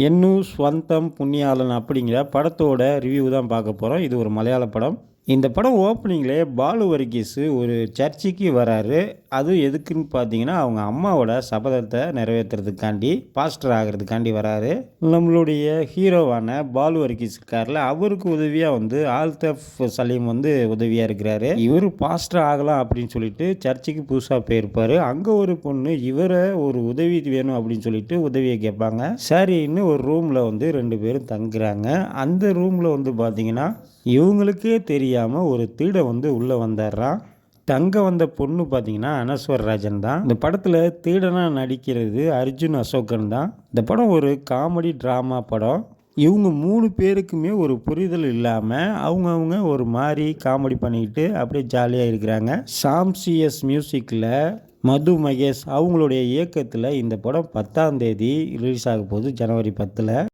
என்னு ஸ்வந்தம் புண்ணியாளன் அப்படிங்கிற படத்தோட ரிவ்யூ தான் பார்க்க போகிறோம். இது ஒரு மலையாள படம். இந்த படம் ஓப்பனிங்லேயே பாலு வர்கீஸ் ஒரு சர்ச்சுக்கு வராரு. அதுவும் எதுக்குன்னு பார்த்தீங்கன்னா, அவங்க அம்மாவோட சபதத்தை நிறைவேற்றுறதுக்காண்டி, பாஸ்டர் ஆகிறதுக்காண்டி வராரு. நம்மளுடைய ஹீரோவான பாலு வர்கீஸ் இருக்கார்ல, அவருக்கு உதவியாக வந்து ஆல்தஃப் சலீம் வந்து உதவியாக இருக்கிறாரு. இவர் பாஸ்டர் ஆகலாம் அப்படின்னு சொல்லிட்டு சர்ச்சுக்கு புதுசாக போயிருப்பார். அங்கே ஒரு பொண்ணு இவரை ஒரு உதவி வேணும் அப்படின்னு சொல்லிட்டு உதவியை கேட்பாங்க. சரின்னு ஒரு ரூமில் வந்து 2 பேரும் தங்குறாங்க. அந்த ரூமில் வந்து பார்த்தீங்கன்னா, இவங்களுக்கே தெரியாமல் ஒரு திருடன் வந்து உள்ளே வந்துடுறான். தங்க வந்த பொண்ணு பார்த்தீங்கன்னா அனஸ்வரராஜன் தான். இந்த படத்தில் திருடனாக நடிக்கிறது அர்ஜுன் அசோகன் தான். இந்த படம் ஒரு காமெடி ட்ராமா படம். இவங்க 3 பேருக்குமே ஒரு புரிதல் இல்லாமல் அவங்கவுங்க ஒரு மாதிரி காமெடி பண்ணிக்கிட்டு அப்படியே ஜாலியாக இருக்கிறாங்க. சாம் சிஎஸ் மியூசிக்கில் மது மகேஷ் அவங்களுடைய இயக்கத்தில் இந்த படம் 10ஆம் தேதி ரிலீஸ் ஆக போகுது, ஜனவரி 10.